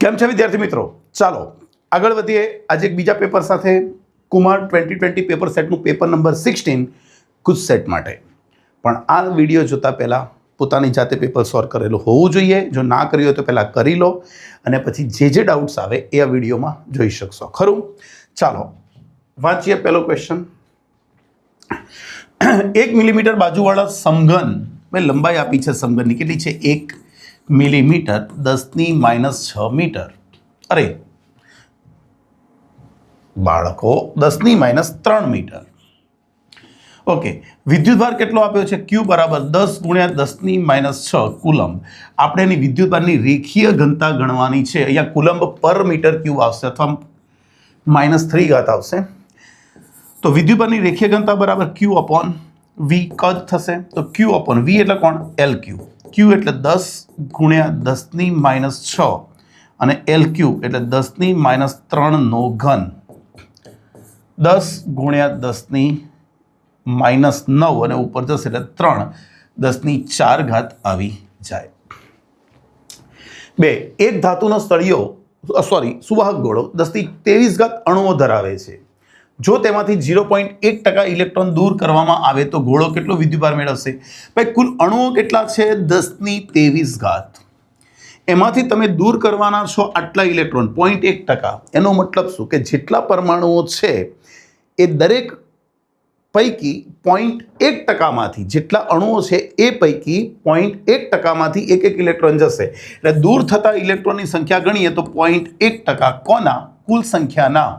કેમ છે વિદ્યાર્થી મિત્રો? ચાલો આગળ વધીએ. આજે એક બીજા પેપર સાથે કુમાર 2020 પેપર સેટનું પેપર નંબર 16 ગુજ સેટ માટે. પણ આ વિડીયો જોતા પહેલાં પોતાની જાતે પેપર સોલ્વ કરેલું હોવું જોઈએ. જો ના કર્યું હોય તો પહેલાં કરી લો અને પછી જે ડાઉટ્સ આવે એ આ વિડીયોમાં જોઈ શકશો. ખરું? ચાલો વાંચીએ પહેલો ક્વેશ્ચન. 1 મિલીમીટર બાજુવાળા સમઘન મેં લંબાઈ આપી છે. સમઘનની કેટલી છે? 1 મિલીમીટર 10⁻6 મીટર. અરે બાળકો 10⁻3 મીટર. ઓકે, વિદ્યુતભાર કેટલો આપ્યો છે? Q બરાબર 10 × 10⁻6 કુલમ્બ. આપણે એની વિદ્યુતભારની રેખીય ઘનતા ગણવાની છે. અહીંયા કુલમ્બ પર મીટર ક્યુબ આવશે અથવા -3 ઘાત આવશે. તો વિદ્યુતભારની રેખીય ઘનતા બરાબર Q/V કદ થશે. તો Q/V એટલે કોણ? LQ. Q એટલે 10 × 10⁻6 અને LQ એટલે 10⁻3 નો ઘન. 10 × 10⁻9 અને ઉપર જશે એટલે 3 10⁴ ઘાત આવી જાય. 2. એક ધાતુનો સળિયો સુવાહક ગોળો 10⁻23 ઘાત અણુઓ ધરાવે છે. જો તેમાંથી 0.1% ઇલેક્ટ્રોન દૂર કરવામાં આવે તો ગોળો કેટલો વિદ્યુતભાર મેળવશે? ભાઈ કુલ અણુઓ કેટલા છે? 10⁻23 ઘાત. એમાંથી તમે દૂર કરવાના છો આટલા ઇલેક્ટ્રોન 0.1%. એનો મતલબ શું કે જેટલા પરમાણુઓ છે એ દરેક પૈકી 0.1%માંથી જેટલા અણુઓ છે એ પૈકી 0.1%માંથી એક ઇલેક્ટ્રોન જશે. એટલે દૂર થતા ઇલેક્ટ્રોનની સંખ્યા ગણીએ તો 0.1% કોના? કુલ સંખ્યાના.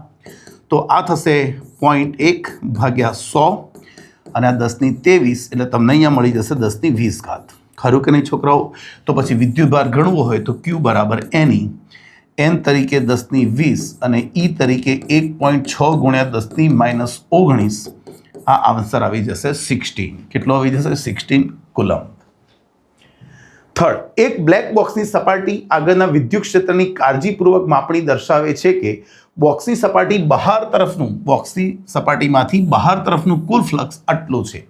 તો આ થશે 0.1/100 અને આ 10⁻23 એટલે તમને અહીંયા મળી જશે 10⁻20 ઘાત. ખરું કે નહીં છોકરાઓ? તો પછી વિદ્યુતભાર ગણવો હોય તો Q બરાબર NE. N તરીકે 10⁻20 અને E તરીકે 1.6 × 10⁻19. આ આન્સર આવી જશે 16. કેટલો આવી જશે? 16 કુલમ્બ. થર્ડ, એક બ્લેક બોક્સની સપાટી આગળના વિદ્યુત ક્ષેત્રની કાળજીપૂર્વક માપણી દર્શાવે છે કે બોક્સની સપાટીમાંથી બહાર તરફનું કુલ ફ્લક્સ આટલું છે.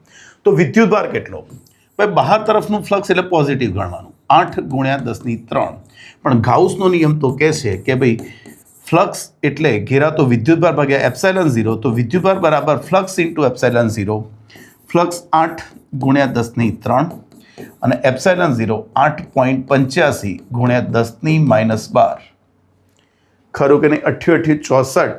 તો વિદ્યુતભાર કેટલો? ભાઈ બહાર તરફનું ફ્લક્સ એટલે પોઝિટિવ ગણવાનું 8 × 10⁻3. પણ ગાઉસનો નિયમ તો કહે છે કે ભાઈ ફ્લક્સ એટલે ઘેરાતો વિદ્યુતભાર ભાગ્યા ε0. તો વિદ્યુતભાર બરાબર ફ્લક્સ × ε0. ફ્લક્સ 8 × 10⁻3 અને ε0 8.85 × 10⁻12. ખરું કે નહીં? 88 64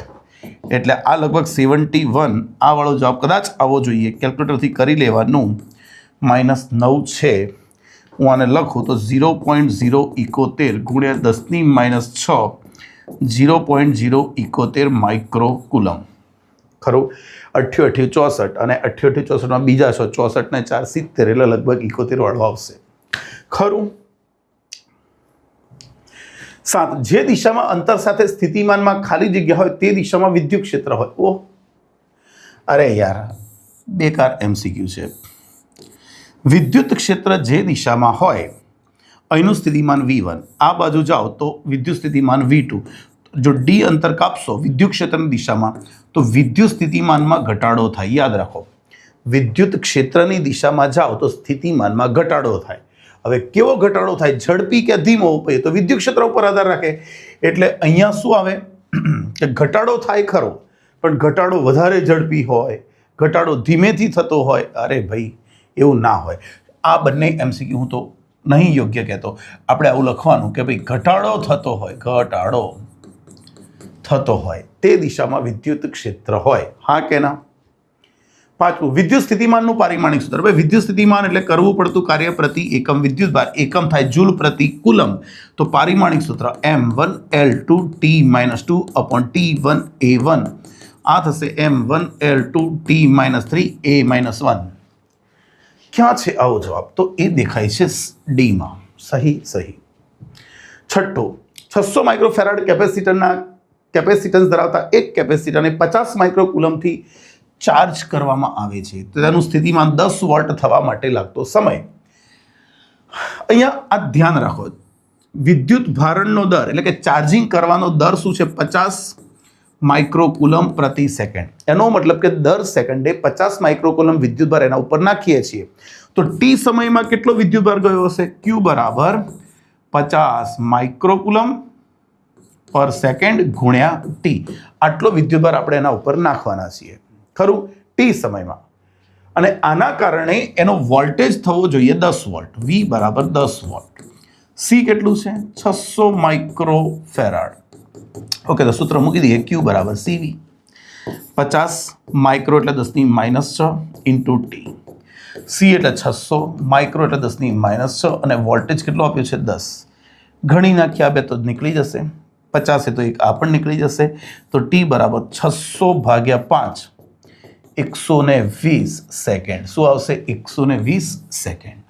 એટલે આ લગભગ 71. આ વાળો જવાબ કદાચ આવવો જોઈએ. કેલ્ક્યુલેટરથી કરી લેવાનું. -9 છે. હું આને લખું તો 0.071 × 10⁻6 0.071 માઇક્રો કુલમ. ખરું? 88 64 અને 88 64માં બીજા 64 ને 4 70 એટલે લગભગ 71 વાળો આવશે. ખરું? 7. જે દિશામાં અંતર સાથે સ્થિતિમાનમાં ખાલી જગ્યા હોય તે દિશામાં વિદ્યુત ક્ષેત્ર હોય. ઓહ અરે યાર બેકાર MCQ છે. વિદ્યુત ક્ષેત્ર જે દિશામાં હોય, અહીંનું સ્થિતિમાન V1, આ બાજુ જાઓ તો વિદ્યુત સ્થિતિમાન V2. જો D અંતર કાપશો વિદ્યુત ક્ષેત્રની દિશામાં તો વિદ્યુત સ્થિતિમાનમાં ઘટાડો થાય. યાદ રાખો, વિદ્યુત ક્ષેત્રની દિશામાં જાઓ તો સ્થિતિમાનમાં ઘટાડો થાય. હવે કેવો ઘટાડો થાય? ઝડપી કે ધીમો? તો વિદ્યુત ક્ષેત્ર ઉપર આધાર રાખે. એટલે અહીંયા શું આવે કે ઘટાડો થાય ખરો, પણ ઘટાડો વધારે ઝડપી હોય, ઘટાડો ધીમેથી થતો હોય. અરે ભાઈ એવું ના હોય. આ બંને MCQ હું તો નહીં યોગ્ય કહેતો. આપણે આવું લખવાનું કે ભાઈ ઘટાડો થતો હોય તે દિશામાં વિદ્યુત ક્ષેત્ર હોય. હા કે ના? 5. વિદ્યુત સ્થિતિમાનનું પારિમાણિક સૂત્ર. ભાઈ વિદ્યુત સ્થિતિમાન એટલે કરવું પડતું કાર્ય પ્રતિ એકમ વિદ્યુતભાર. એકમ થાય જૂલ પ્રતિ કુલમ. તો પારિમાણિક સૂત્ર M1L2 T-2/T1A1. આ થશે M1L2 T-3A-1. ક્યાં છે આવો જવાબ? તો એ દેખાય છે ડીમાં. સહી. 6. 600 માઇક્રોફેરાડ કેપેસિટન્સ ધરાવતા એક કેપેસિટરને 50 માઇક્રોકુલમથી ચાર્જ કરવામાં આવે છે. તો તેનું સ્થિતિમાન 10 વોલ્ટ થવા માટે લાગતો સમય. અહીંયા આ ધ્યાન રાખો, વિદ્યુત ભારણનો દર એટલે કે ચાર્જિંગ કરવાનો દર શું છે? 50 માઇક્રોકુલમ પ્રતિ સેકન્ડ. એનો મતલબ કે દર સેકન્ડે 50 માઇક્રોકુલમ વિદ્યુતભાર એના ઉપર નાખીએ છીએ. તો ટી સમયમાં કેટલો વિદ્યુતભાર ગયો હશે? Q બરાબર 50 માઇક્રોકુલમ પર સેકન્ડ ગુણ્યા ટી, આટલો વિદ્યુતભાર આપણે એના ઉપર નાખવાના છીએ, ખરું, ટી સમયમાં. અને આના કારણે એનો વોલ્ટેજ થવો જોઈએ 10 વોલ્ટ, V બરાબર 10 વોલ્ટ. C કેટલું છે? 600 માઇક્રોફેરાડ. ઓકે, તો સૂત્ર મૂકી દઈએ, Q બરાબર CV. 50 માઇક્રો એટલે 10⁻6 ઇન્ટુ ટી. C એટલે 600, માઇક્રો એટલે 10⁻6 અને વોલ્ટેજ કેટલો આપ્યો છે? 10. ઘણી નાખ્યા બે તો નીકળી જશે, 50 તો એક આ પણ નીકળી જશે. તો T બરાબર 600 ભાગ્યા 5, 120 સેકન્ડ. શું આવશે? 120 સેકન્ડ.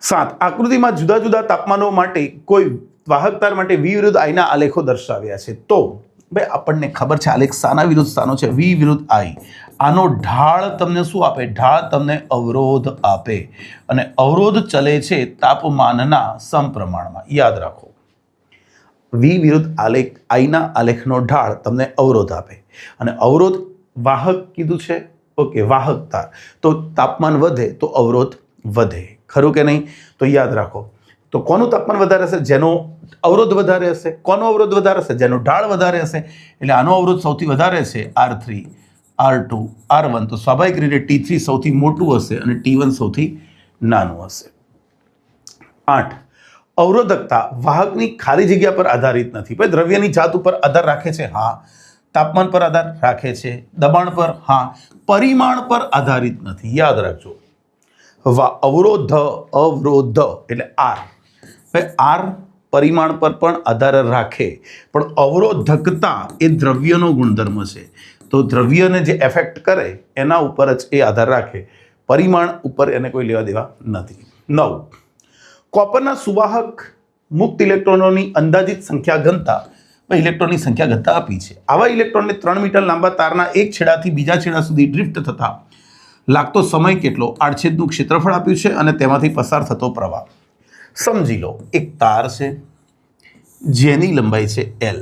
7. આકૃતિમાં જુદા જુદા તાપમાનો માટે કોઈ વાહકતાર માટે V વિરુદ્ધ I ના આલેખો દર્શાવ્યા છે. તો ભાઈ આપણને ખબર છે આલેખ સાના વિરુદ્ધ સ્થાનો છે, V વિરુદ્ધ I. આનો ઢાળ તમને શું આપે? ઢાળ તમને અવરોધ આપે, અને અવરોધ ચલે છે તાપમાનના સમપ્રમાણમાં. યાદ રાખો, V વિરુદ્ધ આલેખ, I ના આલેખનો ઢાળ તમને અવરોધ આપે, અને અવરોધ વાહક કીધું છે. ઓકે, વાહકતા, તો તાપમાન વધે તો અવરોધ વધે, ખરું કે નહીં? તો યાદ રાખો, તો કોનું તાપમાન વધારે હશે? જેનો અવરોધ વધારે હશે. કોનો અવરોધ વધારે હશે? જેનો ઢાળ વધારે હશે. એટલે આનો અવરોધ સૌથી વધારે છે, R3, R2, R1. તો સ્વાભાવિક રીતે T3 સૌથી મોટું હશે અને T1 સૌથી નાનું હશે. 8. અવરોધકતા વાહકની ખાલી જગ્યા પર આધારિત નથી. ભાઈ દ્રવ્યની જાત ઉપર આધાર રાખે છે? હા. તાપમાન પર આધાર રાખે છે? દબાણ પર? હા. પરિમાણ પર આધારિત નથી. યાદ રાખજો, અવરોધ એટલે R. ભાઈ R પરિમાણ પર પણ આધાર રાખે, પણ અવરોધકતા એ દ્રવ્યનો ગુણધર્મ છે. તો દ્રવ્યને જે એફેક્ટ કરે એના ઉપર જ એ આધાર રાખે, પરિમાણ ઉપર એને કોઈ લેવા દેવા નથી. 9. કોપરના સુવાહક મુક્ત ઇલેક્ટ્રોનોની અંદાજિત સંખ્યા ઘનતા, ઇલેક્ટ્રોનની સંખ્યા ઘનતા આપી છે. આવા ઇલેક્ટ્રોનને 3 મીટર લાંબા તારના એક છેડાથી બીજા છેડા સુધી ડ્રિફ્ટ થતા લાગતો સમય કેટલો? આડછેદનું ક્ષેત્રફળ આપ્યું છે અને તેમાંથી પસાર થતો પ્રવાહ. સમજી લો, એક તાર છે જેની લંબાઈ છે L.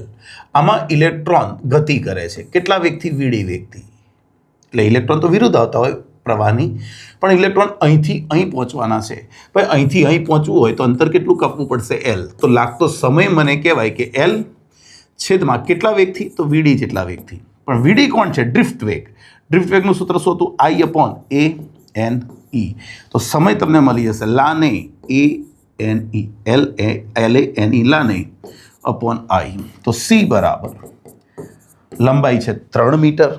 આમાં ઇલેક્ટ્રોન ગતિ કરે છે કેટલા વેગથી? વીડી વેગથી. એટલે ઇલેક્ટ્રોન તો વિરુદ્ધ આવતા હોય પ્રવાહની, પણ ઇલેક્ટ્રોન અહીંથી અહીં પહોંચવાના છે. ભાઈ અહીંથી અહીં પહોંચવું હોય તો અંતર કેટલું કાપવું પડશે? L. તો લાગતો સમય મને કહેવાય કે L છેદમાં કેટલા વેગથી? તો વીડી જેટલા વેગથી. પણ વીડી કોણ છે? ડ્રિફ્ટ વેગ. ડ્રિફ્ટ વેગનું સૂત્ર શું હતું? I/A/N/E. તો સમય તમને મળી જશે લાને A/N/E, L/A/N/E લાને અપોન I. તો C બરાબર લંબાઈ છે 3 મીટર.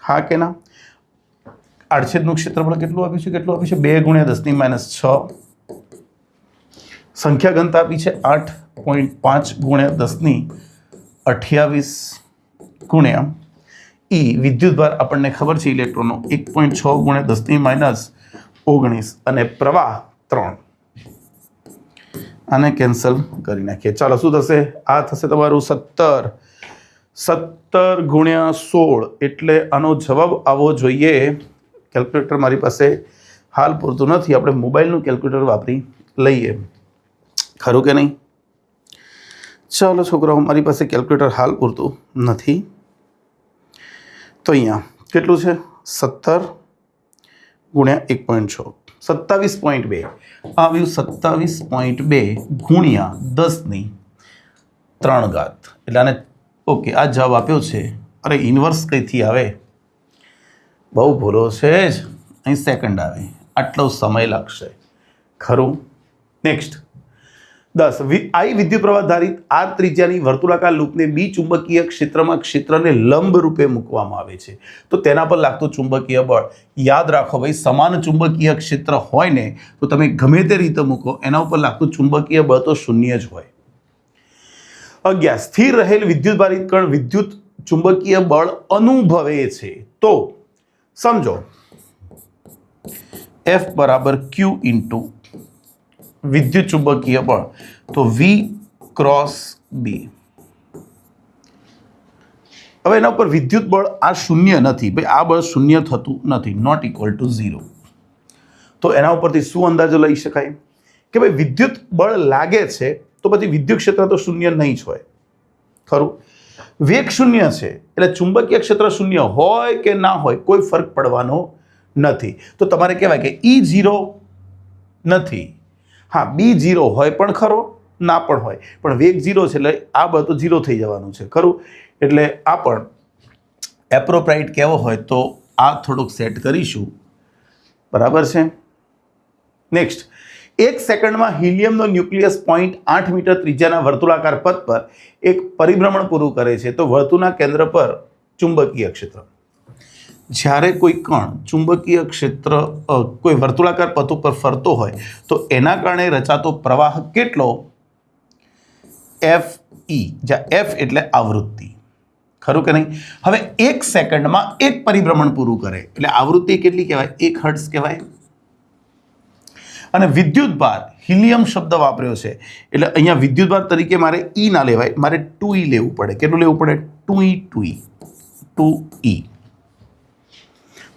હા કે ના? આડછેદનું ક્ષેત્રફળ કેટલું આપ્યું છે? કેટલું આપ્યું છે? 2 × 10⁻6. સંખ્યા ઘનતા આપી છે 8.5 × 1028 ગુણ્યા E. વિદ્યુતભાર આપણને ખબર છે ઇલેક્ટ્રોનનો 1.6 × 10⁻19 અને પ્રવાહ 3. આને કેન્સલ કરી નાખીએ. ચાલો, શું થશે? આ થશે તમારું 17 × 16. એટલે આનો જવાબ આવવો જોઈએ, કેલ્ક્યુલેટર મારી પાસે હાલ પૂરતું નથી, આપણે મોબાઈલનું કેલ્ક્યુલેટર વાપરી લઈએ, ખરું કે નહીં? ચાલો છોકરાઓ, મારી પાસે કેલ્ક્યુલેટર હાલ પૂરતું નથી, તો અહીંયા કેટલું છે? 17 × 1.6, 27.2 આવ્યું. 27.2 ગુણ્યા 10⁻3. એટલે આને ઓકે, આ જવાબ આપ્યો છે. અરે ઇન્વર્સ કઈથી આવે? બહુ ભૂલો છે જ, અહીં સેકન્ડ આવે, આટલો સમય લાગશે, ખરું? નેક્સ્ટ 10. I વિદ્યુત પ્રવાહ ધારિત R ત્રિજ્યાની વર્તુળાકાર લૂપને બી ચુંબકીય ક્ષેત્રમાં ક્ષેત્રને લંબ રૂપે મૂકવામાં આવે છે. તો તેના પર લાગતું ચુંબકીય બળ, યાદ રાખો ભાઈ, સમાન ચુંબકીય ક્ષેત્ર હોય ને તો તમે ગમે તે રીતે મૂકો, એના ઉપર લાગતું ચુંબકીય બળ તો શૂન્ય જ હોય. 11. સ્થિર રહેલ વિદ્યુતભારિત કણ વિદ્યુત ચુંબકીય બળ અનુભવે છે. તો સમજો F બરાબર Q ઇન્ટુ વિદ્યુત ચુંબકીય બળ, તો V × B. હવે એના ઉપર વિદ્યુત બળ આ શૂન્ય નથી ભાઈ, આ બળ શૂન્ય થતું નથી, નોટ ઇક્વલ ટુ 0. તો એના ઉપરથી શું અંદાજો લઈ શકાય કે ભાઈ વિદ્યુત બળ લાગે છે તો પછી વિદ્યુત ક્ષેત્ર તો શૂન્ય નહીં જ હોય, ખરું? વેગ શૂન્ય છે એટલે ચુંબકીય ક્ષેત્ર શૂન્ય હોય કે ના હોય કોઈ ફરક પડવાનો નથી. તો તમારે કહેવાય કે E0 નથી. હા, B0 હોય પણ ખરો, ના પણ હોય, પણ વેગ 0 છે એટલે આ બળ તો 0 થઈ જવાનું છે ખરું. એટલે આ પણ એપ્રોપ્રાઇટ કેવો હોય તો આ થોડુંક સેટ કરીશું, બરાબર છે. નેક્સ્ટ, 1 સેકન્ડમાં હિલિયમનો ન્યુક્લિયસ 0.8 મીટર ત્રિજ્યાના વર્તુળાકાર પથ પર એક પરિભ્રમણ પૂરું કરે છે તો વર્તુળના કેન્દ્ર પર ચુંબકીય ક્ષેત્ર. જ્યારે કોઈ કણ ચુંબકીય ક્ષેત્ર કોઈ વર્તુળાકાર પથ ઉપર ફરતો હોય તો એના કારણે રચાતો પ્રવાહ કેટલો? FE, જ્યાં F એટલે આવૃત્તિ, ખરું કે નહીં. હવે 1 સેકન્ડમાં એક પરિભ્રમણ પૂરું કરે એટલે આવૃત્તિ કેટલી કહેવાય? 1 હર્ટ્ઝ કહેવાય. અને વિદ્યુતભાર, હિલિયમ શબ્દ વાપર્યો છે એટલે અહીંયા વિદ્યુતભાર તરીકે મારે E ના લેવાય, મારે 2E લેવું પડે. કેટલું લેવું પડે? 2E.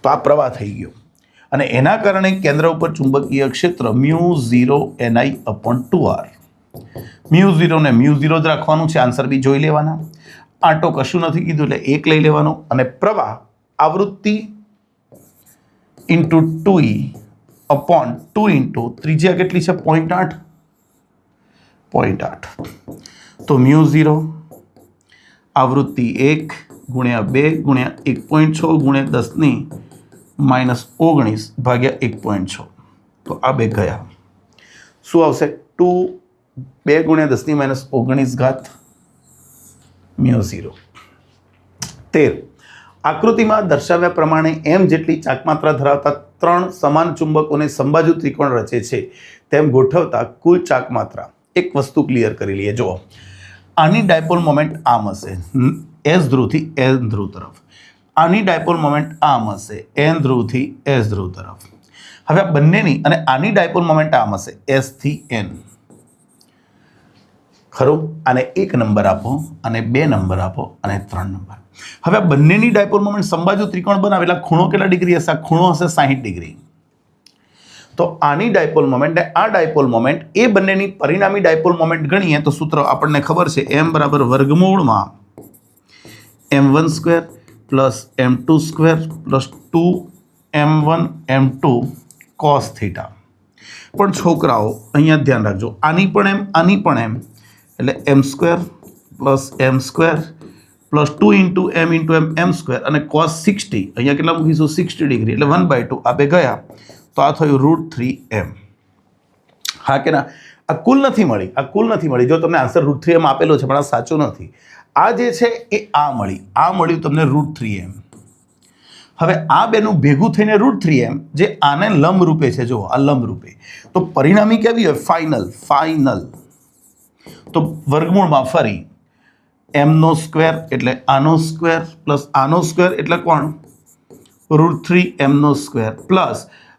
તો આ પ્રવાહ થઈ ગયો અને એના કારણે કેન્દ્ર ઉપર ચુંબકીય ક્ષેત્ર μ0NI/2R. μ0 ને μ0 જ રાખવાનું છે, આન્સર બી જોઈ લેવાના. આંટો કશું નથી કીધું એટલે 1 લઈ લેવાનો. અને પ્રવાહ આવૃત્તિ ઇન્ટુ 2E/2 ઇન્ટુ ત્રિજ્યા કેટલી છે? 0.8. તો μ0 આવૃત્તિ 1 ગુણ્યા 2 ગુણ્યા 1.6 ગુણ્યા 10⁻19 ભાગ્યા 1.6. તો આ બે ગયા. શું આવશે? 2 ગુણ્યા 10⁻19 ઘાત μ0. 13. આકૃતિમાં દર્શાવ્યા પ્રમાણે m જેટલી ચાકમાત્રા ધરાવતા 3 સમાન ચુંબકોને સમબાજુ ત્રિકોણ રચે છે તેમ ગોઠવતા કુલ ચાકમાત્રા. એક વસ્તુ ક્લિયર કરી લઈએ. જુઓ, આની ડાયપોલ મોમેન્ટ આમ હશે, S ધ્રુવથી N ધ્રુવ તરફ. આની ડાયપોલ મોમેન્ટ આમ હશે, N ધ્રુવથી S ધ્રુવ તરફ. હવે આ બંનેની અને આની ડાયપોલ મોમેન્ટ આમ હશે, S થી N. ખરું? આને 1 નંબર આપો, અને 2 નંબર આપો, અને 3 નંબર. હવે આ બંનેની ડાયપોલ મોમેન્ટ સમબાજુ ત્રિકોણ બનાવે એટલે ખૂણો કેટલા ડિગ્રી હશે? આ ખૂણો હશે 60 ડિગ્રી. તો આની ડાયપોલ મોમેન્ટ ને આ ડાયપોલ મોમેન્ટ એ બંનેની પરિણામી ડાયપોલ મોમેન્ટ ગણીએ તો સૂત્ર આપણને ખબર છે, m બરાબર વર્ગમૂળમાં m1² plus m2² plus 2m1 m2 cos θ. પણ છોકરાઓ અહીંયા ધ્યાન રાખજો, આની પણ m આની પણ m એટલે m² plus m² plus 2 into m m² અને cos 60 અહીંયા કેટલા મૂકીશું? 60 ડિગ્રી એટલે 1/2. આ બે ગયા તો આ થયું √3m. હા કે ના? આ કુલ નથી મળી. જો તમને આન્સર √3m આપેલો છે પણ આ સાચો નથી. આ જે છે એ આ મળ્યું તમને √3m. હવે આ બેનું ભેગું થઈને √3m જે આને લંબ રૂપે છે. જો આ લંબ રૂપે, તો પરિણામી કેવી હોય? ફાઇનલ. તો વર્ગમૂળમાં ફરી m² એટલે આનો સ્ક્વેર પ્લસ આનો સ્ક્વેર એટલે કોણ? √3m² પ્લસ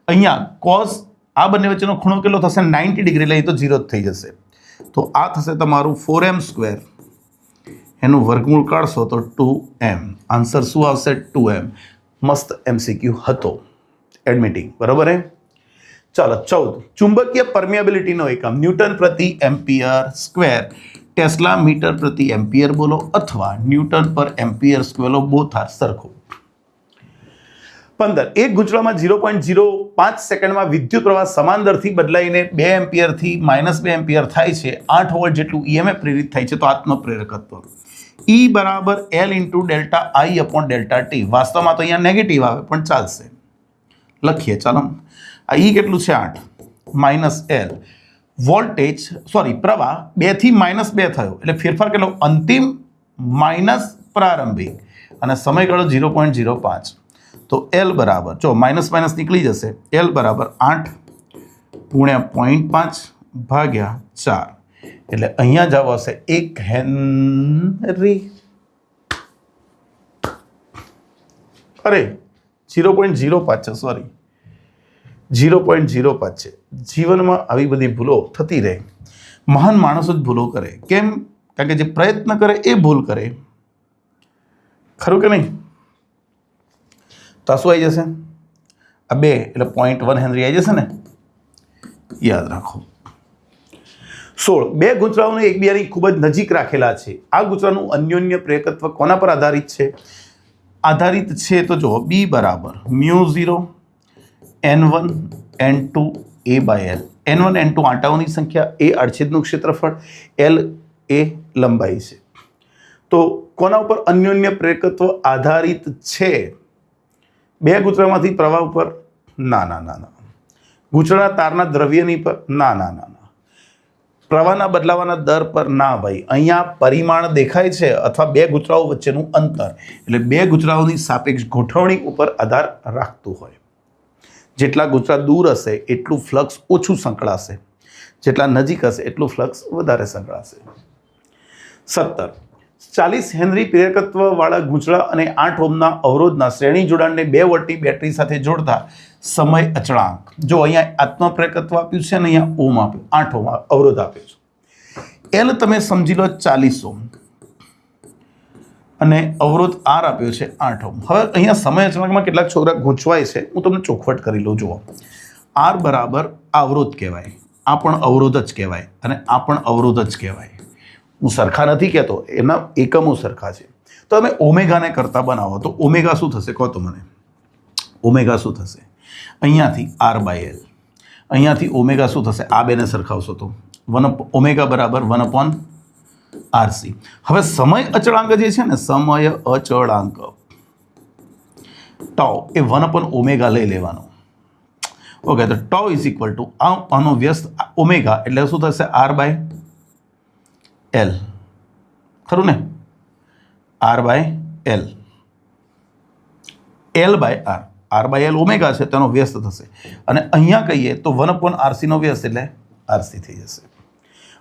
અહીંયા cos, આ બંને વચ્ચેનો ખૂણો કેટલો થશે? 90 ડિગ્રી. એટલે એ તો 0 જ થઈ જશે. તો આ થશે તમારું 4m². એનું વર્ગમૂળ કાઢશો તો 2m. આન્સર શું આવશે? 2m. મસ્ત MCQ હતો, એડમિટિંગ, બરોબર હે? ચાલો 14. ચુંબકીય પરમિયાબિલિટીનો એકમ ન્યૂટન પ્રતિ એમ્પિયર સ્ક્વેર, ટેસ્લા મીટર પ્રતિ એમ્પિયર બોલો અથવા ન્યૂટન પર એમ્પિયર સ્ક્વેર, બોથ આર સરખું. 15. એક ગૂંચળામાં 0.05 સેકન્ડમાં વિદ્યુત પ્રવાહ સમાન દરથી બદલાઈને 2 એમ્પિયરથી -2 એમ્પિયર થાય છે. 8 વોલ્ટ જેટલું EMF પ્રેરિત થાય છે. તો આત્મપ્રેરકત્વ E બરાબર L ઇન્ટુ ડેલ્ટા I/ડેલ્ટા T. વાસ્તવમાં તો અહીંયા નેગેટિવ આવે પણ ચાલશે, લખીએ. ચાલો, આ E કેટલું છે? 8 -L. વોલ્ટેજ પ્રવાહ 2 થી -2 થયો એટલે ફેરફાર કેટલો? અંતિમ માઇનસ પ્રારંભિક, અને સમયગાળો 0.05. તો L બરાબર, જો માઇનસ નીકળી જશે, L બરાબર 8 ગુણ્યા 0.5 ભાગ્યા 4. એટલે અહીંયા જવાબ આવશે 1 હેનરી. અરે 0.05 છે, સોરી 0.05 છે. જીવનમાં આવી બધી ભૂલો થતી રહે. મહાન માણસો જ ભૂલો કરે. કેમ? કારણ કે જે પ્રયત્ન કરે એ ભૂલ કરે. ખરું કે નહીં? તો શું આવી જશે? આ 2 એટલે 0.1 હેનરી આવી જશે ને? યાદ રાખો. 16. 2 ગૂંચળાઓને એકબીજાની ખૂબ જ નજીક રાખેલા છે. આ ગૂંચળાનું અન્યોન્ય પ્રેરકત્વ કોના પર આધારિત છે? તો જો B બરાબર μ0 N1 N2 A/L. N1 N2 આંટાઓની સંખ્યા, એ આડછેદનું ક્ષેત્રફળ, L એ લંબાઈ છે. તો કોના ઉપર અન્યોન્ય પ્રેરકત્વ આધારિત છે? બે ગૂંચળામાંથી પ્રવાહ ઉપર? ના ના ના ના. ગૂંચળાના તારના દ્રવ્યની પર? ના ના ના ના. પ્રવાહના બદલાવાના દર પર? ના ભાઈ. અહીંયા પરિમાણ દેખાય છે અથવા બે ગૂંચળાઓ વચ્ચેનું અંતર, એટલે બે ગૂંચળાઓની સાપેક્ષ ગોઠવણી ઉપર આધાર રાખતું હોય. જેટલા ગૂંચળા દૂર હશે એટલું ફ્લક્સ ઓછું સંકળાશે, જેટલા નજીક હશે એટલું ફ્લક્સ વધારે સંકળાશે. 17. 40 હેનરી પ્રેરકત્વ વાળા ગૂંચળા અને 8 ઓહ્મના અવરોધના શ્રેણી જોડાણને 2 વોલ્ટની બેટરી સાથે જોડતા સમય અચળાંક. જો અહીંયા આત્મપ્રેરકત્વ આપ્યું છે અને અહીંયા ઓહ્મ આપ્યું, 8 ઓહ્મ અવરોધ આપ્યો છે. એલ તમે સમજી લો 40 ઓહ્મ અને અવરોધ આર આપ્યો છે 8 ઓહ્મ. હવે અહીંયા સમય અચળાંકમાં કેટલાક છોકરા ગૂંચવાય છે, હું તમને ચોખવટ કરી લઉં. જુઓ, આર બરાબર અવરોધ કહેવાય, આ પણ અવરોધ જ કહેવાય અને આ પણ અવરોધ જ કહેવાય. હું સરખા નથી કહેતો, એના એકમો સરખા છે. તો તમે ઓમેગાને કરતા બનાવો તો ઓમેગા શું થશે કહો તો મને? ઓમેગા શું થશે? અહીંયાથી આર બાય એલ, અહીંયાથી ઓમેગા શું થશે? આ બેને સરખાવશો તો ઓમેગા બરાબર 1/RC. હવે સમય અચળાંક જે છે ને, સમય અચળાંક ટાઉ એ 1/ઓમેગા લઈ લેવાનો. ઓકે, તો ટાઉ ઇઝ ઇક્વલ ટુ આનો વ્યસ્ત ઓમેગા એટલે શું થશે? આર બાય એલ, ખરું ને? R by L, L by R. R by L omega છે, તેનો વ્યસ્ત થશે. અને અહીંયા કહીએ તો 1/RC નો વ્યસ્ત એટલે RC થઈ જશે.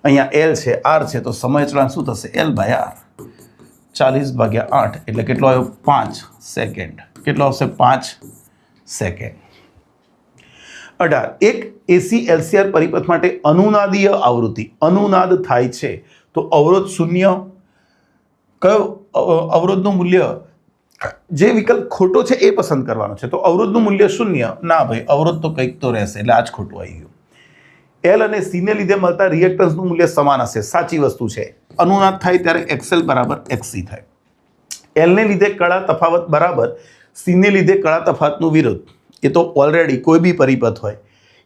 અહીંયા એલ છે, આર છે, તો સમય અચળાંક શું થશે? L by R. 40/8 એટલે કેટલો આવ્યો? 5 સેકન્ડ. કેટલો આવશે? 5 સેકન્ડ. 18. એક એસી એલસીઆર પરિપથ માટે અનુનાદીય આવૃત્તિ અનુનાદ થાય છે તો અવરોધ શૂન્ય. કયો અવરોધનું મૂલ્ય? જે વિકલ્પ ખોટો છે એ પસંદ કરવાનો છે. તો અવરોધનું મૂલ્ય શૂન્ય? ના ભાઈ, અવરોધ તો કંઈક તો રહેશે, એટલે આ જ ખોટું આવી ગયું. એલ અને સી ને લીધે મળતા રિએક્ટન્સનું મૂલ્ય સમાન હશે. સાચી વસ્તુ છે. અનુનાદ થાય ત્યારે XL બરાબર XC થાય. એલ ને લીધે કળા તફાવત બરાબર સી ને લીધે કળા તફાવતનું વિરોધ. એ તો ઓલરેડી કોઈ બી પરિપથ હોય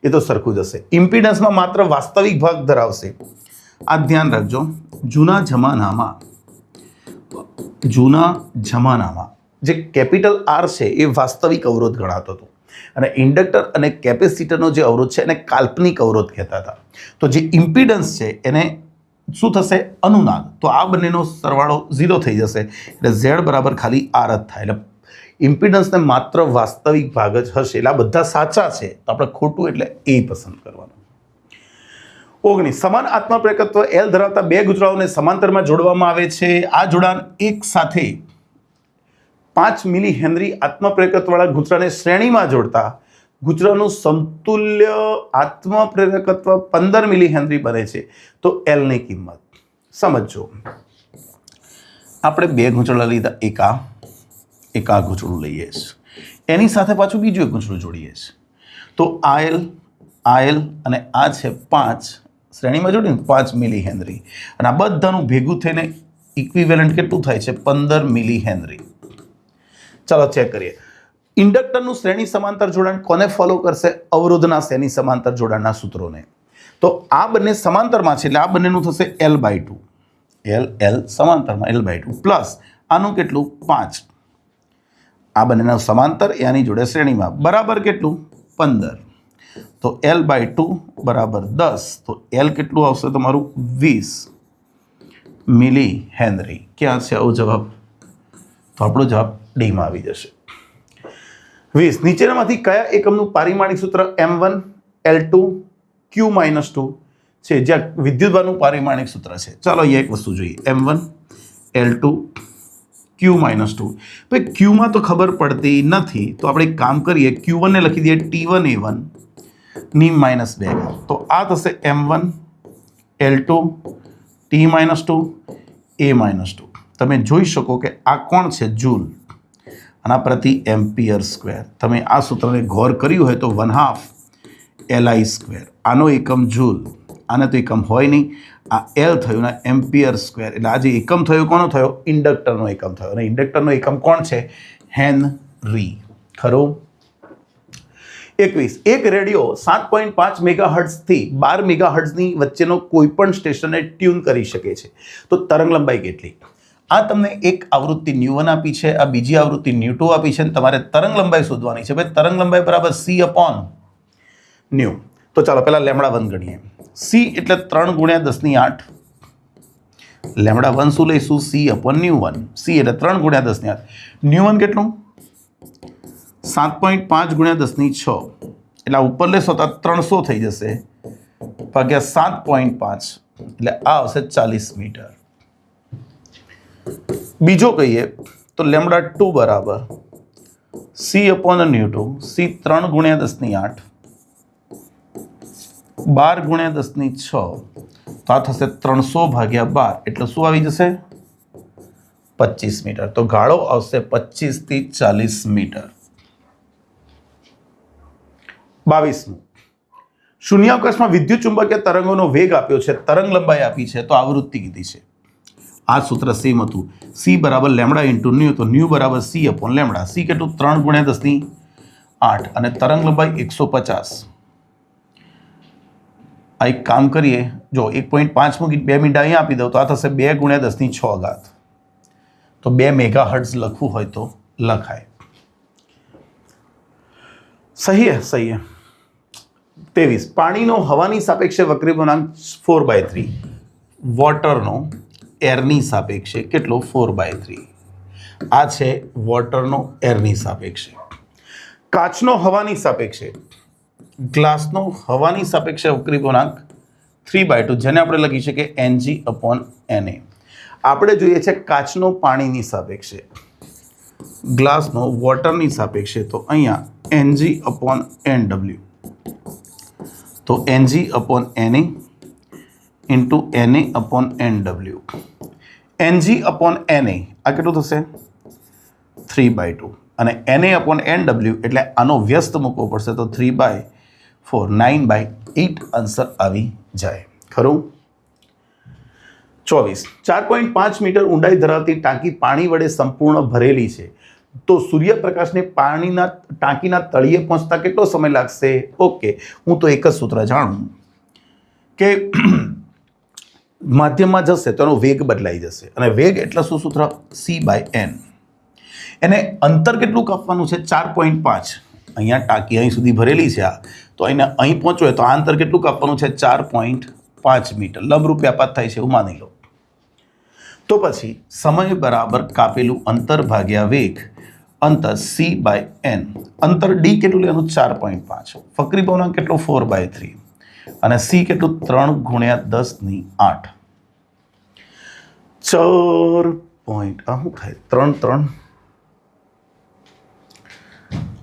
એ તો સરખું જ હશે. ઇમ્પિડન્સમાં માત્ર વાસ્તવિક ભાગ ધરાવશે. આ ધ્યાન રાખજો. જૂના જમાનામાં જે કેપિટલ આર છે એ વાસ્તવિક અવરોધ ગણાતો હતો અને ઇન્ડક્ટર અને કેપેસિટરનો જે અવરોધ છે એને કાલ્પનિક અવરોધ કહેતા હતા. તો જે ઇમ્પિડન્સ છે એને શું થશે? અનુનાદ. તો આ બંનેનો સરવાળો 0 થઈ જશે એટલે ઝેડ બરાબર ખાલી આર જ થાય. એટલે ઇમ્પિડન્સને માત્ર વાસ્તવિક ભાગ જ હશે. એટલે આ બધા સાચા છે, તો આપણે ખોટું એટલે એ પસંદ કરવાનું. 19. સમાન આત્મપ્રેરકત્વ એલ ધરાવતા બે ગૂંચળાઓને સમાંતરમાં જોડવામાં આવે છે. આ જોડાણ એક સાથે 5 મિલી હેનરી આત્મપ્રેરકત્વવાળા ગૂંચળાને શ્રેણીમાં જોડતા ગૂંચળાનું સમતુલ્ય આત્મપ્રેરકત્વ 15 મિલી હેનરી બને છે. તો એલની કિંમત સમજો. આપણે બે ગૂંચળા લીધા, એક આ ગૂંચળું લઈએ છીએ, એની સાથે પાછું બીજું એક ગૂંચળું જોડીએ છીએ. તો આ એલ અને આ છે 5 શ્રેણીમાં જોડીને 5 મિલી હેનરી, અને આ બધાનું ભેગું થઈને ઇક્વિવેલન્ટ કેટલું થાય છે? 15 મિલી હેનરી. ચાલો ચેક કરીએ. ઇન્ડક્ટરનું શ્રેણી સમાંતર જોડાણ કોને ફોલો કરશે? અવરોધના શ્રેણી સમાંતર જોડાણના સૂત્રોને. તો આ બંને સમાંતરમાં છે એટલે આ બંનેનું થશે L/2. L સમાંતરમાં L/2 પ્લસ આનું કેટલું? 5. આ બંનેના સમાંતર એની જોડે શ્રેણીમાં બરાબર કેટલું? 15. તો L/2 બરાબર 10. તો L કેટલું આવશે તમારું? 20 મિલી હેનરી. ક્યાં છે આવો જવાબ? તો આપણો જવાબ ડીમાં આવી જશે. 20. નીચેનામાંથી કયા એકમનું પારિમાણિક સૂત્ર M1 L2 Q-2 છે, જ્યાં વિદ્યુતભારનું પારિમાણિક સૂત્ર છે? ચાલો અહીંયા એક વસ્તુ જોઈએ. M1 L2 Q-2. ભાઈ Qમાં તો ખબર પડતી નથી, તો આપણે એક કામ કરીએ, Q1 ને લખી દઈએ T1A1 ની -2. તો આ થશે M1 L2 T-2 A-2. તમે જોઈ શકો કે આ કોણ છે? જૂલ. આના પ્રતિ એમ્પિયર સ્ક્વેર. તમે આ સૂત્રને ગૌર કર્યું હોય તો 1/2 Li². આનો એકમ જૂલ, આને તો એકમ હોય નહીં. આ એલ થયું ને એમ્પિયર સ્ક્વેર, એટલે આ જે એકમ થયો કોનો થયો? ઇન્ડક્ટરનો એકમ થયો. અને ઇન્ડક્ટરનો એકમ કોણ છે? હેનરી. ખરું? 21 એક રેડિયો 7.5 મેગાહર્ટ્ઝથી 12 મેગાહર્ટ્ઝની વચ્ચેનો કોઈ પણ સ્ટેશનને ટ્યુન કરી શકે છે, તો તરંગ લંબાઈ કેટલી? આ તમને એક આવૃત્તિ ન્યુ1 આપી છે, આ બીજી આવૃત્તિ ન્યુ2 આપી છે, અને તમારે તરંગ લંબાઈ શોધવાની છે. ભાઈ તરંગ લંબાઈ બરાબર c અપોન ન્યુ. તો ચાલો પહેલા λ1 ગણીએ. c એટલે 3 ગુણ્યા 10 ની 8. λ1 શું લઈશું? c upon ન્યુ1. c એટલે 3 ગુણ્યા 10 ની 8. ન્યુ1 કેટલું? 7.5 ગુણ્યા 10 ની 6. એટલે ઉપર લેશો તો 300 થઈ જશે ભાગ્યા 7.5, એટલે આ આવશે 40 મીટર. બીજો કહીએ તો λ2 બરાબર c અપોન ન્યુ2. c 3 ગુણ્યા 10 ની 8, 12 ગુણ્યા 10 ની 6, તો આ થશે 300 ભાગ્યા 12, એટલે શું આવી જશે? 25 મીટર. તો ગાળો આવશે 25 થી 40 મીટર. 22મું, શૂન્યાવકાશમાં વિદ્યુત ચુંબકીય તરંગોનો વેગ આપ્યો છે, તરંગ લંબાઈ આપી છે, તો આવૃત્તિ કીધી છે. આ સૂત્ર સેમ હતું. c બરાબર લેમડા ઇન્ટુ ન્યુ, તો ન્યુ બરાબર c અપોન લેમડા. c કેટલું? 3 ગુણ્યા 10 ની 8, અને તરંગ લંબાઈ 150. આ એક કામ કરીએ, જો 1.5 મૂકી 2 મિનિટ અહીંયા આપી દઉં તો આ થશે 2 ગુણ્યા 10 ની 6 ઘાત. તો 2 મેગાહર્ટ્ઝ લખવું હોય તો લખાય. સહી હે? સહી હે. 23 પાણીનો હવાની સાપેક્ષે વક્રી ગુણાંક 4/3, વોટરનો એરની સાપેક્ષે કેટલો? 4/3. આ છે વોટરનો એરની સાપેક્ષે. કાચનો હવાની સાપેક્ષે, ગ્લાસનો હવાની સાપેક્ષે વક્રી ગુણાંક 3/2, જેને આપણે લખી શકીએ Ng અપોન Na. આપણે જોઈએ છે કાચનો પાણીની સાપેક્ષે, ગ્લાસનો વોટરની સાપેક્ષે, તો અહીંયા Ng અપોન Nw, તો Ng upon Na into Na upon Nw. Ng upon Na આ કેટલું થશે? 3/2, અને Na અપોન Nw એટલે આનો વ્યસ્ત મૂકવો પડશે, તો 3/4, 9/8 આન્સર આવી જાય. ખરું? 24 4.5 મીટર ઊંડાઈ ધરાવતી ટાંકી પાણી વડે સંપૂર્ણ ભરેલી છે, તો સૂર્યપ્રકાશને પાણીના ટાંકીના તળિયે પહોંચતા કેટલો સમય લાગશે? ઓકે, હું તો એક જ સૂત્ર જાણું કે માધ્યમમાં જશે તો એનો વેગ બદલાઈ જશે, અને વેગ એટલે શું સૂત્ર? c/n. એને અંતર કેટલું કાપવાનું છે? 4.5. અહીંયા ટાંકી અહીં સુધી ભરેલી છે, આ તો અહીં પહોંચવું હોય તો આ અંતર કેટલું કાપવાનું છે? 4.5 મીટર. લંબરૂપ આપાત થાય છે એવું માની લો. તો પછી સમય બરાબર કાપેલું અંતર ભાગ્યા વેગ, અંતર c/n. અંતર d કેટલું લેવાનું? 4.5. વક્રી પૂર્ણાંક કેટલો? 4/3, અને c કેટલું? 3 ગુણ્યા 10 ની 8. 4 પોઈન્ટ આ શું થાય? 3 3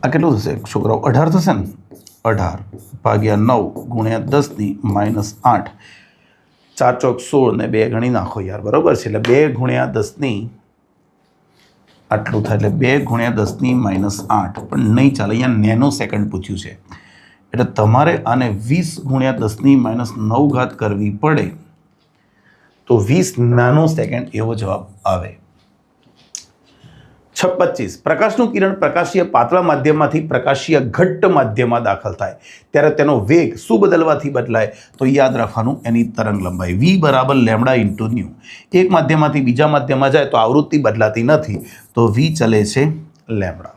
આ કેટલું થશે છોકરાઓ? 18 થશે ને? 18 ભાગ્યા 9 ગુણ્યા 10 ની -8. 4 ચોક 16 ને 2 ગણી નાખો યાર, બરોબર છે? એટલે 2 ગુણ્યા 10 ની આટલું થાય, એટલે 2 ગુણ્યા 10 ની -8. પણ નહીં ચાલે, અહીંયા નેનો સેકન્ડ પૂછ્યું છે, એટલે તમારે આને 20 ગુણ્યા 10 ની -9 ઘાત કરવી પડે, તો 20 નાનો સેકન્ડ એવો જવાબ આવે. 25 પ્રકાશનું કિરણ પ્રકાશીય પાતળા માધ્યમમાંથી પ્રકાશીય ઘટ્ટ માધ્યમમાં દાખલ થાય ત્યારે તેનો વેગ શું બદલવાથી બદલાય? તો યાદ રાખવાનું એની તરંગ લંબાઈ. v બરાબર લેમડા ઇન્ટુ ન્યુ. એક માધ્યમમાંથી બીજા માધ્યમમાં જાય તો આવૃત્તિ બદલાતી નથી, તો v ચલે છે લેમડા.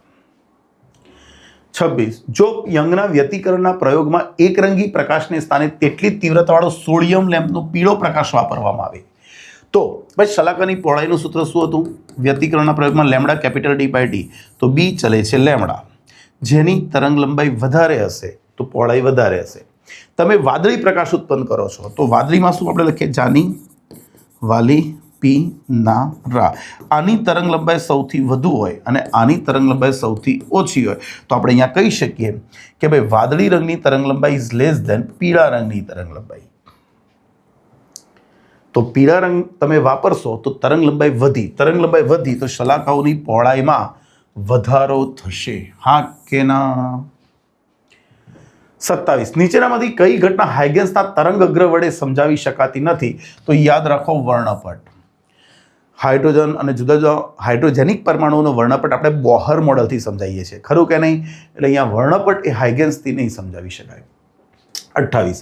26 જો યંગના વ્યતિકરણના પ્રયોગમાં એકરંગી પ્રકાશને સ્થાને તેટલી તીવ્રતાવાળો સોડિયમ લેમ્પનો પીળો પ્રકાશ વાપરવામાં આવે, તો ભાઈ શલાકાની પહોળાઈનું સૂત્ર શું હતું? વ્યતિકરણના પ્રયોગમાં લેમડા કેપિટલ d/d, તો b ચલે છે લેમડા. જેની તરંગ લંબાઈ વધારે હશે તો પહોળાઈ વધારે હશે. તમે વાદળી પ્રકાશ ઉત્પન્ન કરો છો, તો વાદળીમાં શું આપણે લખીએ? જાની વાલી પી ના રા. આની તરંગ લંબાઈ સૌથી વધુ હોય અને આની તરંગ લંબાઈ સૌથી ઓછી હોય, તો આપણે અહીંયા કહી શકીએ કે ભાઈ વાદળી રંગની તરંગ લંબાઈ ઇઝ લેસ ધેન પીળા રંગની તરંગ લંબાઈ. તો પીળા રંગ તમે વાપરશો તો તરંગ લંબાઈ વધી, તરંગ લંબાઈ વધી તો શલાકાઓની પહોળાઈમાં વધારો થશે. હા કે ના? 27 નીચેનામાંથી કઈ ઘટના હાઇગેન્સના તરંગ અગ્ર વડે સમજાવી શકાતી નથી? તો યાદ રાખો વર્ણપટ. હાઇડ્રોજન અને જુદા જુદા હાઇડ્રોજેનિક પરમાણુઓનો વર્ણપટ આપણે બોહર મોડલથી સમજાવીએ છીએ, ખરું કે નહીં? એટલે અહીંયા વર્ણપટ એ હાઇગેન્સથી નહીં સમજાવી શકાય. 28.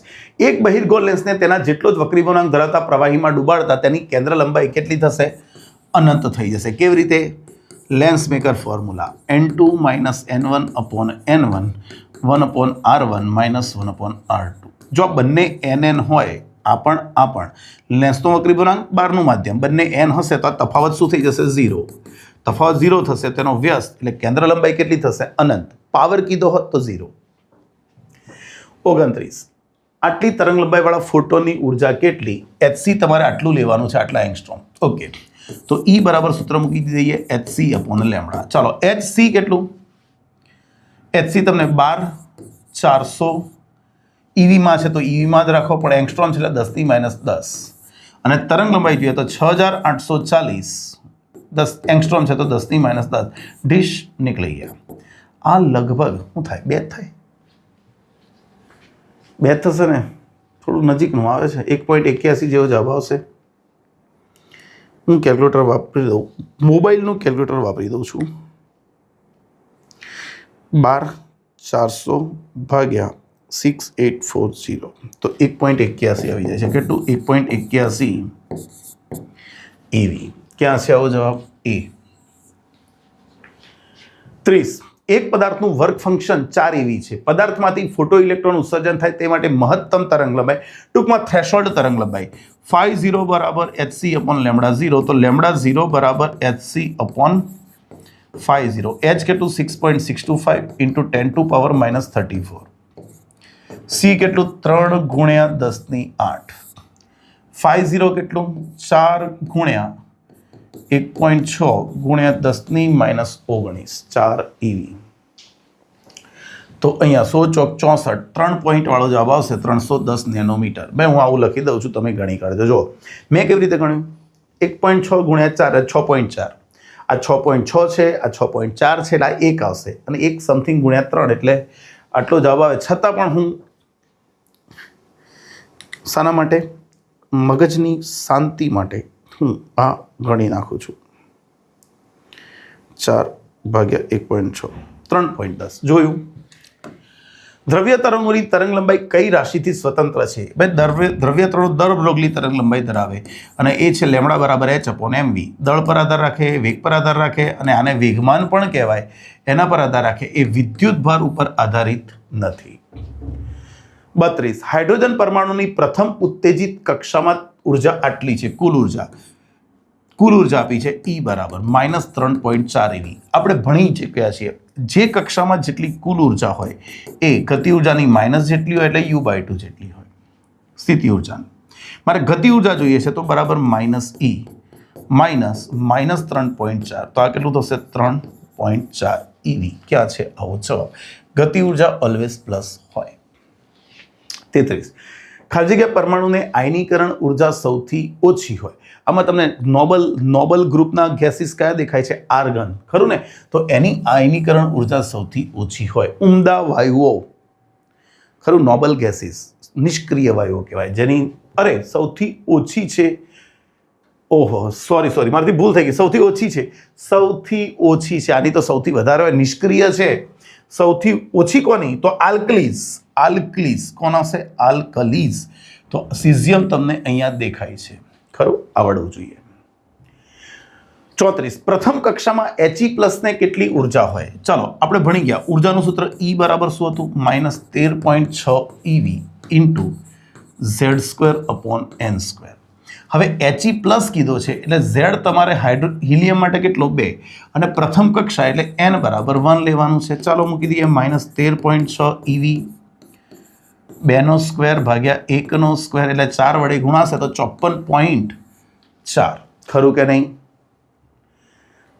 એક બહિર્ગોળ લેન્સને તેના જેટલો જ વક્રીભવનાંક ધરાવતા પ્રવાહીમાં ડૂબાડતા તેની કેન્દ્ર લંબાઈ કેટલી થશે? અનંત થઈ જશે. કેવી રીતે? Lens maker formula n2 - n1 / n1 1 / r1 - 1 / r2. જો આ બંને nn હોય, આ પણ લેન્સનો વક્રીભવનાંક બહારનું માધ્યમ, બંને n હશે તો આ તફાવત શું થઈ જશે? 0. તફાવત 0 થશે, તેનો વ્યસ્ત એટલે કેન્દ્ર લંબાઈ કેટલી થશે? અનંત. પાવર કીધો હોત તો 0. 29. આટલી તરંગ લંબાઈવાળા ફોટોનની ઉર્જા કેટલી? hc તમારે આટલું લેવાનું છે, આટલા એંગસ્ટ્રોમ. ઓકે, તો E બરાબર સૂત્ર મૂકી દઈએ hc/λ. ચાલો, hc કેટલું? hc તમને 12,400 EV છે, તો EV માં જ રાખો, પણ એંગસ્ટ્રોમ છે એટલે 10⁻10. અને તરંગ લંબાઈ જોઈએ તો 6,840 એંગસ્ટ્રોમ છે, તો 10⁻10 ડીશ નીકળી ગયા. આ લગભગ શું થાય? 2 થાય, 2 થશે ને? થોડું નજીકનું આવે છે, 1.81 જેવો જવાબ આવશે. હું કેલ્ક્યુલેટર વાપરી દઉં, મોબાઈલનું કેલ્ક્યુલેટર વાપરી દઉં છું. 12,400 ભાગ્યા 6840 તો 1.81 આવી જાય છે. કેટલું? 1.81 EV. ક્યાં છે આવો જવાબ? એ. 30. એક પદાર્થનું વર્ક ફંક્શન 4 EV છે. પદાર્થમાંથી ફોટો ઇલેક્ટ્રોન ઉત્સર્જન થાય તે માટે મહત્તમ તરંગ લંબાઈ, ટૂંકમાં થ્રેશોલ્ડ તરંગ લંબાઈ φ0 = hc/λ0. તો λ0 = hc/φ0. h કેટલું? 6.625 × 10⁻⁻34. c કેટલું? 3 × 10⁸. φ0 કેટલું? 4 × 1.6 × 10⁻19 4 EV. તો અહીંયા 100 × 64 3 પોઈન્ટ વાળો જવાબ આવશે 310 નેનોમીટર. હું આવું લખી દઉં છું, તમે ગણી કાઢજો. જો મેં કેવી રીતે ગણ્યું? 1.6 × 4 6.4. આ 6.6 છે, આ 6.4 છે, એટલે આ 1 આવશે, અને 1 સમથિંગ × 3 એટલે આટલો જવાબ આવે. છતાં પણ હું શાના માટે? મગજની શાંતિ માટે હું આ ગણી નાખું છું. 4 / 1.6 3.10. જોયું? દ્રવ્ય તરંગોની તરંગ લંબાઈ કઈ રાશિથી સ્વતંત્ર છે? ભાઈ, દ્રવ્ય તરંગો દર બ્રોગલી તરંગ લંબાઈ ધરાવે, અને એ છે λ = h/mv. દળ પર આધાર રાખે, વેગ પર આધાર રાખે, અને આને વેગમાન પણ કહેવાય, એના પર આધાર રાખે. એ વિદ્યુત ભાર ઉપર આધારિત નથી. 32. હાઇડ્રોજન પરમાણુની પ્રથમ ઉત્તેજિત કક્ષામાં ઉર્જા આટલી છે. કુલ ઉર્જા આપી છે E બરાબર -3.4 EV. આપણે ભણી ચૂક્યા છીએ, જે કક્ષામાં જેટલી કુલ ઉર્જા હોય એ ગતિ ઉર્જાની માઇનસ જેટલી હોય એટલે U/2 જેટલી હોય. સ્થિતિ ઉર્જાની મારે ગતિ ઉર્જા જોઈએ છે, તો બરાબર -E -3.4. તો આ કેટલું થશે? 3.4 EV. ક્યાં છે આવો જવાબ? ગતિ ઉર્જા ઓલવેઝ પ્લસ હોય. 33. ખાલી જગ્યા પરમાણુને આયનીકરણ ઉર્જા સૌથી ઓછી હોય. આમાં તમને નોબલ ગ્રુપના ગેસીસ કયા દેખાય છે? આર્ગન, ખરું ને? તો એની આયનીકરણ ઉર્જા સૌથી ઓછી હોય. ઉમદા વાયુઓ, ખરું? નોબલ ગેસીસ નિષ્ક્રિય વાયુઓ કહેવાય, જેની સૌથી ઓછી છે. ઓહો, સોરી, મારાથી ભૂલ થઈ ગઈ. સૌથી ઓછી છે. આની તો સૌથી વધારે હોય. નિષ્ક્રિય છે. સૌથી ઓછી કોની? તો આલ્કલીઝ. કોણ હશે? આલ્કલીઝ. તો સિઝિયમ તમને અહીંયા દેખાય છે, ખરું? આવડવું જોઈએ. 34. પ્રથમ કક્ષામાં He+ ને કેટલી ઉર્જા હોય? ચાલો, આપણે ભણી ગયા. ઉર્જાનું સૂત્ર E બરાબર શું હતું? -13.6 EV × Z² / n². હવે He+ કીધો છે એટલે Z તમારે હિલિયમ માટે કેટલો? 2, અને પ્રથમ કક્ષા એટલે n બરાબર 1 લેવાનું છે. ચાલો મૂકી દઈએ. -13.6 EV 2² ભાગ્યા 1² એટલે 4 વડે ગુણાશે તો 54.4. ખરું કે નહીં?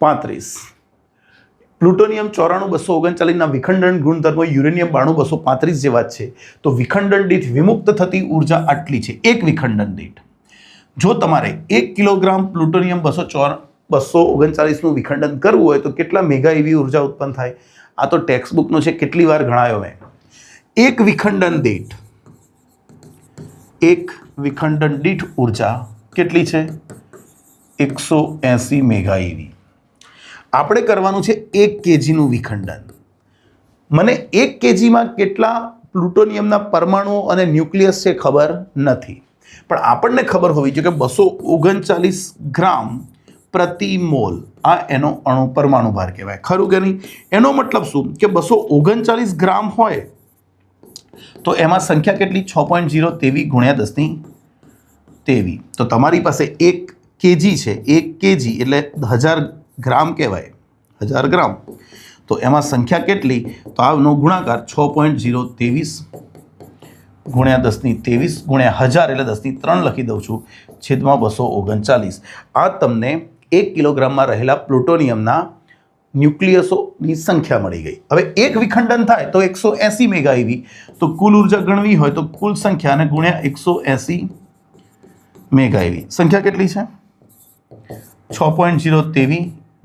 35. પ્લુટોનિયમ 94,239 વિખંડન ગુણધર્મો યુરેનિયમ 92,235 જેવા છે. તો વિખંડન દીઠ વિમુક્ત થતી ઉર્જા આટલી છે. એક વિખંડન દીઠ જો તમારે 1 કિલોગ્રામ પ્લુટોનિયમ 239નું વિખંડન કરવું હોય તો કેટલા મેગા EV ઉર્જા ઉત્પન્ન થાય? આ તો ટેક્સ્ટ બુકનો છે, કેટલી વાર ગણાયો મેં. એક વિખંડન દીઠ ઉર્જા કેટલી છે? 180 મેગા EV. આપણે કરવાનું છે 1 kgનું વિખંડન. મને 1 kgમાં કેટલા પ્લુટોનિયમના પરમાણુઓ અને ન્યુક્લિયસ છે ખબર નથી, પણ આપણને ખબર હોવી જોઈએ કે 239 ગ્રામ પ્રતિ મોલ આ એનો અણુ પરમાણુ ભાર કહેવાય. ખરું કે નહીં? એનો મતલબ શું કે 239 ગ્રામ હોય તો એમાં સંખ્યા કેટલી? 6.023 ગુણ્યા 1023. તો તમારી પાસે 1 kg છે, 1 kg એટલે 1000 ગ્રામ કહેવાય, 1000 ગ્રામ. તો એમાં સંખ્યા કેટલી? તો આનો ગુણાકાર 6.023 ગુણ્યા 1023 ગુણ્યા 1000 એટલે 10³ લખી દઉં છું, છેદમાં 239. આ તમને 1 કિલોગ્રામમાં રહેલા પ્લુટોનિયમના ન્યુક્લિયસોની સંખ્યા મળી ગઈ. હવે એક વિખંડન થાય તો 180 મેગા EV. તો કુલ ઉર્જા ગણવી હોય તો કુલ સંખ્યાને ગુણ્યા 180 મેગા EV. સંખ્યા કેટલી છે? 6.023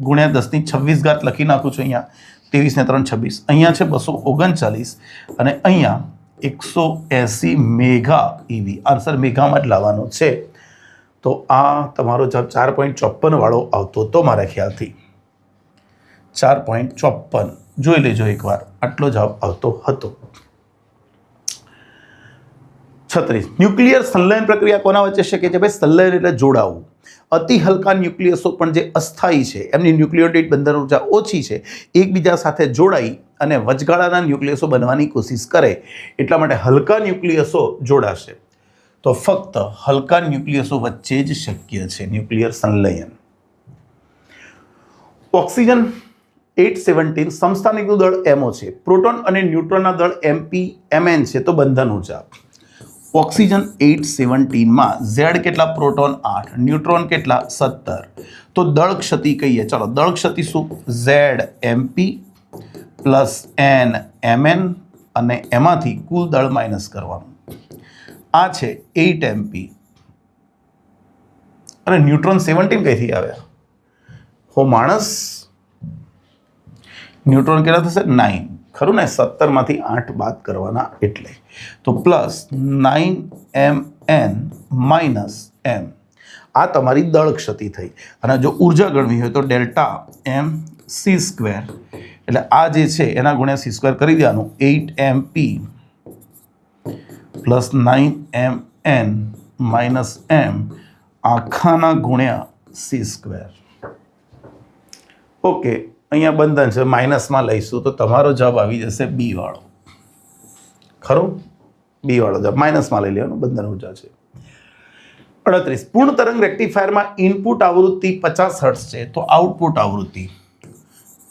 ગુણ્યા 1026 લખી નાખું છું અહીંયા. 23 ને 3 26. અહીંયા છે 239 અને અહીંયા 180 મેગા EV. આન્સર મેગામાં જ લાવવાનો છે. તો આ તમારો જવાબ 4.54 વાળો આવતો હતો મારા ખ્યાલથી. 4.54 જોઈ લેજો એકવાર, આટલો જવાબ આવતો હતો. 36. ન્યુક્લિયર સંલયન પ્રક્રિયા કોના વચ્ચે શક્ય છે? ભાઈ સંલયન એટલે જોડાવું. અતિ હલકા ન્યુક્લિયસો પણ જે અસ્થાયી છે, એમની ન્યુક્લિયોટાઇડ બંધન ઉર્જા ઓછી છે, એકબીજા સાથે જોડાઈ અને વચગાળાના ન્યુક્લિયસો બનવાની કોશિશ કરે, એટલા માટે હલકા ન્યુક્લિયસો જોડાશે. તો ફક્ત હલકા ન્યુક્લિયસો વચ્ચે જ શક્ય છે ન્યુક્લિયર સંલયન. ઓક્સિજન 817 સમસ્થાનિકનું દળ MO છે, પ્રોટોન અને ન્યુટ્રોનના દળ MP Mn છે. તો બંધન ઉર્જા ઓક્સિજન 817માં Z કેટલા? પ્રોટોન 8, ન્યુટ્રોન કેટલા? 17. તો દળ ક્ષતિ કહીએ, ચાલો દળ ક્ષતિ શું? Z MP plus N Mn અને એમાંથી કુલ દળ માઇનસ કરવાનું. આ છે 8 MP અને ન્યુટ્રોન 17 કઈથી આવ્યા? હો માણસ, ન્યુટ્રોન કેટલા થશે? 9. ખરું ને? 17માંથી 8 બાદ કરવાના એટલે. તો પ્લસ 9Mn માઇનસ M. આ તમારી દળ ક્ષતિ થઈ. અને જો ઉર્જા ગણવી હોય તો ડેલ્ટા MC², એટલે આ જે છે એના ગુણ્યા C² કરી દેવાનું. 8MP plus 9Mn minus M આખાના ગુણ્યા C². ઓકે, અહીંયા બંધન છે, માઇનસમાં લઈશું તો તમારો જવાબ આવી જશે B વાળો. ખરું? B વાળો જવાબ માઇનસમાં લઈ લેવાનો, બંધન ઉર્જા છે. 38. પૂર્ણ તરંગ રેક્ટિફાયરમાં ઇનપુટ આવૃત્તિ 50 હર્ટ્ઝ છે, તો આઉટપુટ આવૃત્તિ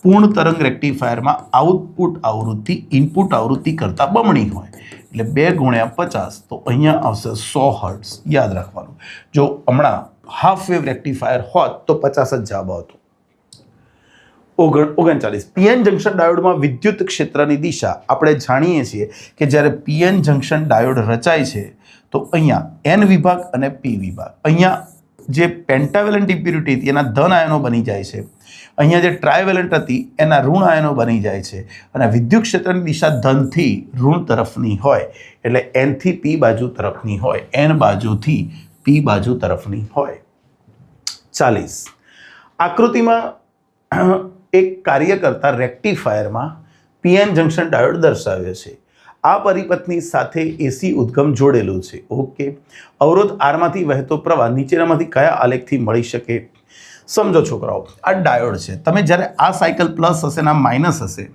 પૂર્ણ તરંગ રેક્ટિફાયરમાં આઉટપુટ આવૃત્તિ ઇનપુટ આવૃત્તિ કરતાં બમણી હોય, એટલે 2 ગુણ્યા 50, તો અહીંયા આવશે 100 હર્ટ્ઝ. યાદ રાખવાનું. જો હમણાં હાફ વેવ રેક્ટિફાયર હોત તો 50 જ જવાબ આવતો. 39. PN જંકશન ડાયોડમાં વિદ્યુત ક્ષેત્રની દિશા આપણે જાણીએ છીએ કે જ્યારે PN જંકશન ડાયોડ રચાય છે તો અહીંયા N વિભાગ અને P વિભાગ. અહીંયા જે પેન્ટાવેલન્ટ ઇમ્પ્યુરિટી હતી એના ધન આયનો બની જાય છે, અહીંયા જે ટ્રાયવેલન્ટ હતી એના ઋણ આયનો બની જાય છે, અને વિદ્યુત ક્ષેત્રની દિશા ધનથી ઋણ તરફની હોય, એટલે N થી P બાજુ તરફની હોય, N બાજુથી P બાજુ તરફની હોય. 40. આકૃતિમાં એક કાર્ય કરતા રેક્ટિફાયરમાં PN જંકશન ડાયોડ દર્શાવ્યો છે. આ પરિપથની સાથે AC ઉદ્ગમ જોડેલું છે. ઓકે, અવરોધ R માંથી વહેતો પ્રવાહ નીચેનામાંથી કયા આલેખથી મળી શકે? સમજો છોકરાઓ, આ ડાયોડ છે. તમે જ્યારે આ સાયકલ પ્લસ હશે ને આ માઇનસ હશે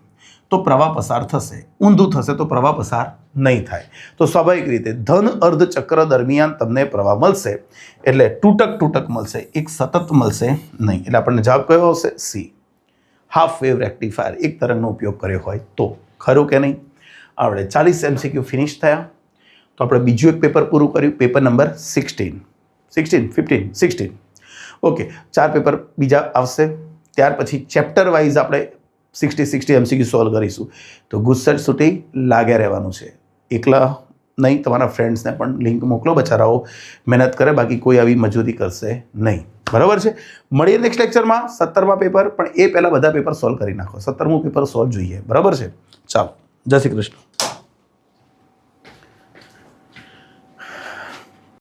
તો પ્રવાહ પસાર થશે, ઊંધું થશે તો પ્રવાહ પસાર નહીં થાય. તો સ્વાભાવિક રીતે ધન અર્ધ ચક્ર દરમિયાન તમને પ્રવાહ મળશે, એટલે તૂટક મળશે, એક સતત મળશે નહીં. એટલે આપણને જવાબ કયો આવશે? C. હાફ વેવ રેક્ટિફાયર એક તરંગનો ઉપયોગ કર્યો હોય તો. ખરું કે નહીં? આપણે 40 MCQ ફિનિશ થયા. તો આપણે બીજું એક પેપર પૂરું કર્યું, પેપર નંબર 16. ઓકે, 4 પેપર બીજા આવશે. ત્યાર પછી ચેપ્ટર વાઇઝ આપણે 60 MCQ સોલ્વ કરીશું. તો ગુસ્સટ છૂટી લાગ્યા રહેવાનું છે. એકલા નહીં, તમારા ફ્રેન્ડ્સને પણ લિંક મોકલો, બચારાઓ મહેનત કરે, બાકી કોઈ આવી મજૂરી કરશે નહીં. બરાબર છે? મળીએ નેક્સ્ટ લેક્ચરમાં 17મા પેપર, પણ એ પહેલાં બધા પેપર સોલ્વ કરી નાખો. 17મું પેપર સોલ્વ જોઈએ. બરાબર છે? ચાલો, જય શ્રી કૃષ્ણ.